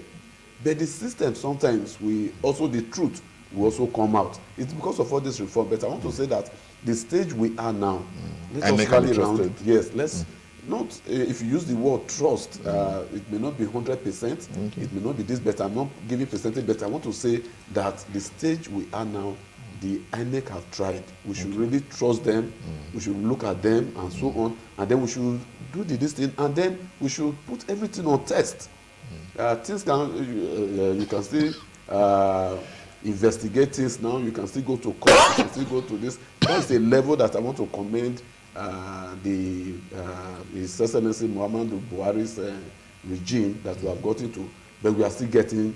B: But the system sometimes, the truth will also come out. It's because of all this reform. But I want to say that the stage we are now, let us rally around. Yes, let's not, if you use the word trust, it may not be 100%, it may not be this, but I'm not giving percentage, but I want to say that the stage we are now, the INEC have tried. We should really trust them, we should look at them and so on, and then we should do this thing, and then we should put everything on test. Things can, you can still investigate things now, you can still go to court, you can still go to this. That's a level that I want to commend His Excellency Muhammadu Buhari's regime that we have gotten to, but we are still getting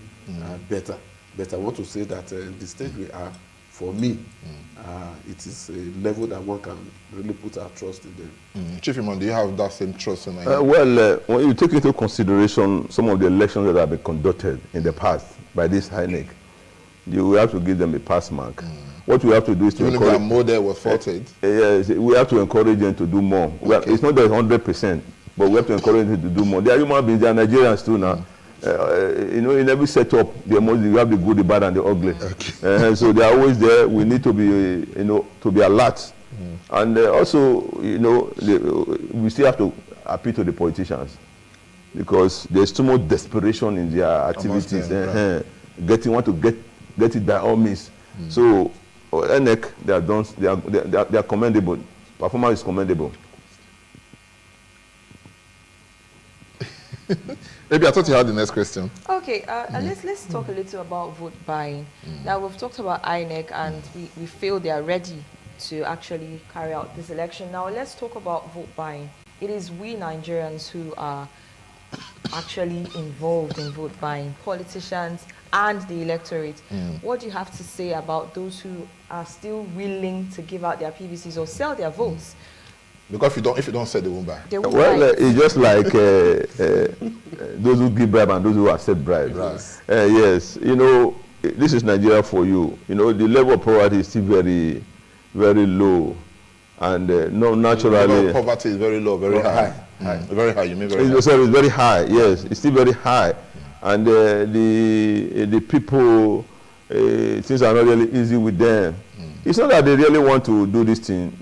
B: better. But I want to say that the stage we are, for me, it is a level that one can really put our trust in them.
A: Chief Imam, do you have that same trust in
C: when you take into consideration some of the elections that have been conducted in the past by this INEC, you will have to give them a pass mark. What we have to do is to encourage.
A: Their model was faulted.
C: Yes, we have to encourage them to do more. It's not that 100%, but we have to encourage them to do more. They are human beings. They are Nigerians too now. In every setup, you have the good, the bad, and the ugly. So they are always there. We need to be, to be alert. And also, we still have to appeal to the politicians because there's too much desperation in their activities. Want to get it by all means. So, ENEC, they are commendable. Performance is commendable.
A: Maybe I thought you had the next question.
D: Okay, let's talk a little about vote buying. Now, we've talked about INEC and we feel they are ready to actually carry out this election. Now, let's talk about vote buying. It is we Nigerians who are actually involved in vote buying, politicians and the electorate. What do you have to say about those who are still willing to give out their PVCs or sell their votes?
A: Because if you don't sell, they won't buy.
C: It's just like those who give bribe and those who accept bribes.
A: Right.
C: Yes, this is Nigeria for you. The level of poverty is still very, very low, and naturally.
A: The level of poverty is very low, very high. Very high. You mean very high?
C: Sorry, it's very high. Yes, it's still very high, and the people, things are not really easy with them. It's not that they really want to do this thing.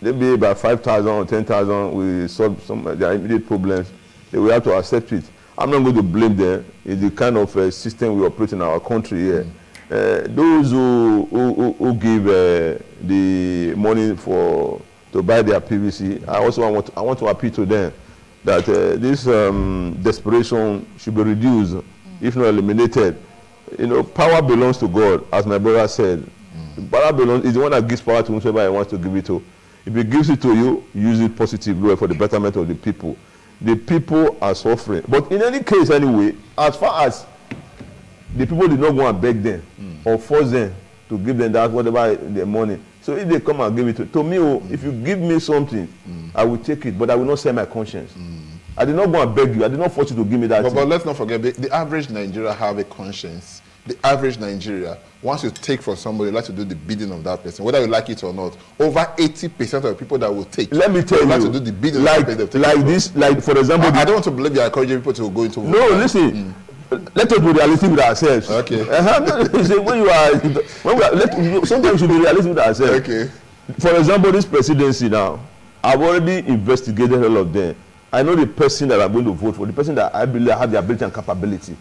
C: Maybe about 5,000 or 10,000 will solve some of their immediate problems. They will have to accept it. I'm not going to blame them. It's the kind of system we operate in our country here. Those who give the money to buy their PVC, I want to appeal to them that this desperation should be reduced, if not eliminated. Power belongs to God, as my brother said. Power is the one that gives power to whoever he wants to give it to. If he gives it to you, use it positively for the betterment of the people. The people are suffering. But in any case, anyway, as far as the people did not go and beg them or force them to give them that whatever their money. So if they come and give it to me, if you give me something, I will take it, but I will not sell my conscience. I did not go and beg you. I did not force you to give me that.
A: But let's not forget, the average Nigeria have a conscience. The average Nigeria, once you take from somebody, like to do the bidding of that person, whether you like it or not. Over 80% of the people that will take.
C: Let me tell you,
A: like to do the bidding
C: for example.
A: I don't want to believe you're encouraging people to go into.
C: No, listen. Let us be realistic with ourselves.
A: Okay.
C: Sometimes we should be realistic with ourselves.
A: Okay.
C: For example, this presidency now, I've already investigated all of them. I know the person that I'm going to vote for, the person that I believe I have the ability and capability.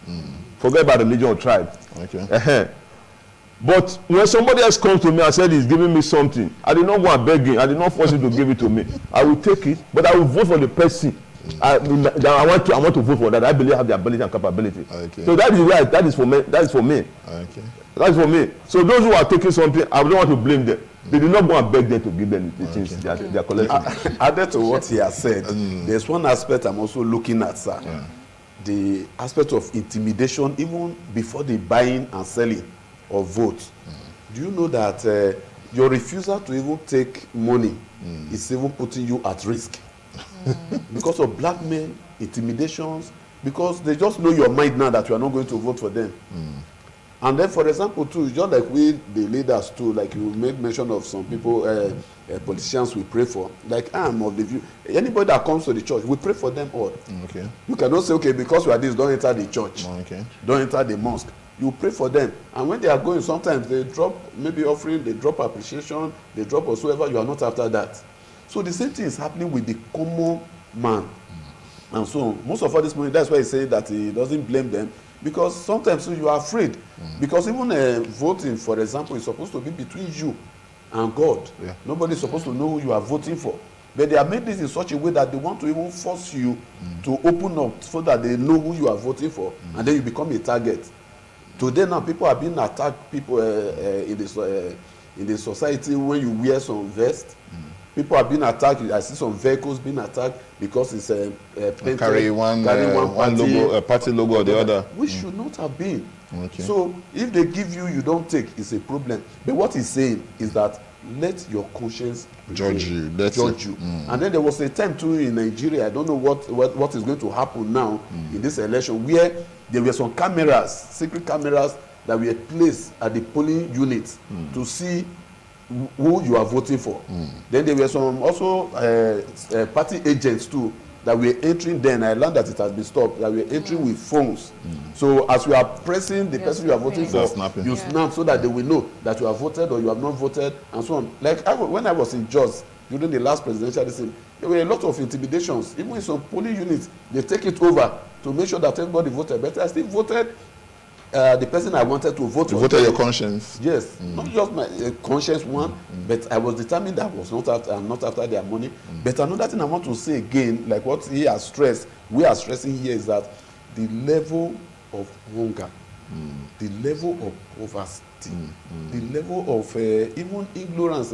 C: Forget about religion or tribe.
A: Okay.
C: But when somebody else comes to me and said he's giving me something, I did not go and beg him. I did not force him to give it to me. I will take it, but I will vote for the person I want to vote for that I believe have the ability and capability.
A: Okay.
C: So that is right. That is for me. That is for me.
A: Okay.
C: That is for me. So those who are taking something, I don't want to blame them. They did not go and beg them to give them the things they are collecting.
B: Added to what he has said, there's one aspect I'm also looking at, sir.
A: Yeah.
B: The aspect of intimidation, even before the buying and selling of votes. Do you know that your refusal to even take money is even putting you at risk? Because of blackmail, intimidations, because they just know your mind now that you are not going to vote for them. And then, for example, too, just like we, the leaders too, like you made mention of some people, politicians we pray for. Like I am of the view, anybody that comes to the church, we pray for them all.
A: Okay.
B: You cannot say, okay, because we are this, don't enter the church.
A: Okay.
B: Don't enter the mosque. You pray for them. And when they are going, sometimes they drop maybe offering, they drop appreciation, they drop whatsoever, you are not after that. So the same thing is happening with the common man. And so most of all this money, that's why he said that he doesn't blame them. Because sometimes you are afraid. Because even voting, for example, is supposed to be between you and God.
A: Yeah.
B: Nobody is supposed to know who you are voting for. But they have made this in such a way that they want to even force you to open up so that they know who you are voting for. And then you become a target. Today now, people are being attacked. People in the society, when you wear some vest, people are being attacked. I see some vehicles being attacked because it's painted,
A: carry one logo, a party logo or the other.
B: Which should not have been.
A: Okay.
B: So if they give you, you don't take, it's a problem. But what he's saying is that let your conscience
A: judge you.
B: Judge you. And then there was a time too in Nigeria, I don't know what is going to happen now in this election, where there were some cameras, secret cameras that were placed at the polling units to see who you are voting for. Then there were some also party agents too that were entering. Then I learned that it has been stopped, that were entering with phones. So as you are pressing the person you are voting for, you snap so that they will know that you have voted or you have not voted and so on. Like when I was in Jos during the last presidential election, there were a lot of intimidations. Even in some polling units, they take it over to make sure that everybody voted. But I still voted the person I wanted to vote for.
A: You voted your conscience.
B: Yes, not just my conscience one, but I was determined that I was not after their money. But another thing I want to say again, like what he has stressed, we are stressing here, is that the level of hunger, the level of poverty, the level of even ignorance,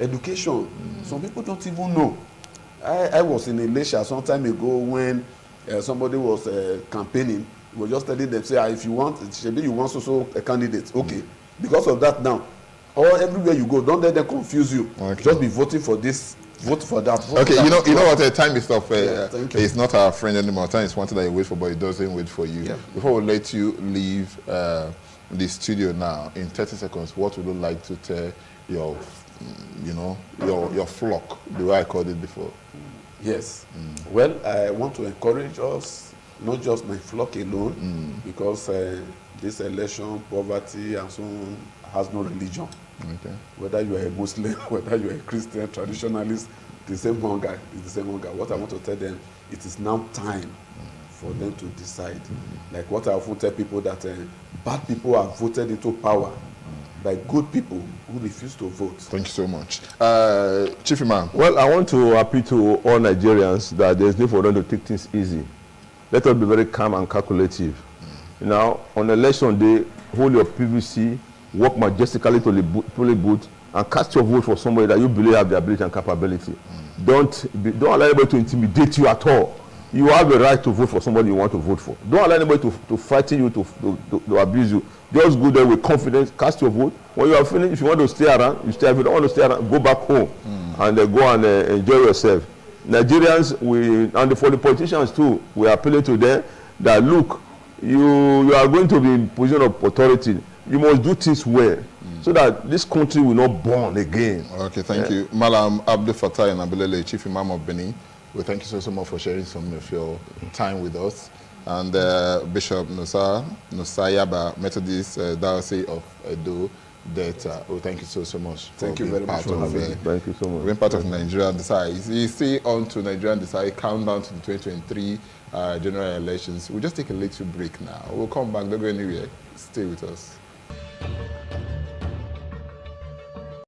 B: education. Some people don't even know. I was in Elisha some time ago when somebody was campaigning. We were just telling them, say, if you want, maybe you want also a candidate. Okay. Because of that now, or everywhere you go, don't let them confuse you. Okay. Just be voting for this, vote for that. Vote
A: okay,
B: for that.
A: you know what? Time is up.
B: He's
A: not our friend anymore. Time is one thing that you wait for, but it doesn't wait for you. Yeah. Before we let you leave the studio now, in 30 seconds, what would you like to tell your, your flock, the way I called it before?
B: Yes. Well, I want to encourage us, not just my flock alone, because this election, poverty and so on, has no religion. Okay. Whether you are a Muslim, whether you are a Christian, traditionalist, the same hunger is the same hunger. What I want to tell them, it is now time for them to decide. Like what I often tell people, that bad people are voted into power by good people who refuse to vote. Thank you so much.
A: Chief Imam.
C: Well, I want to appeal to all Nigerians that there's need for them to take things easy. Let us be very calm and calculative. Now, on election day, hold your PVC, walk majestically to the polling booth, and cast your vote for somebody that you believe have the ability and capability. Don't allow anybody to intimidate you at all. You have the right to vote for somebody you want to vote for. Don't allow anybody to frighten you, to abuse you. Just go there with confidence, cast your vote. When you are finished, if you want to stay around, you stay. If you don't want to stay around, go back home and go and enjoy yourself. Nigerians, and for the politicians too, we are appealing to them that look, you are going to be in position of authority. You must do things well so that this country will not burn again. Okay,
A: thank you. Malam Abdul Fattah and Abilele, Chief Imam of Benin. We thank you so much for sharing some of your time with us. And Bishop Nusayaba, Methodist Diocese of Edo, data. Oh, thank you so much.
B: Thank
A: for
B: you
A: being
B: very much
A: part
B: for
A: of,
B: having me.
C: Thank you so much.
A: being part of Nigerian Decides. You see on to Nigerian Decide, countdown to the 2023 general elections. We'll just take a little break now. We'll come back, don't go anywhere. Stay with us.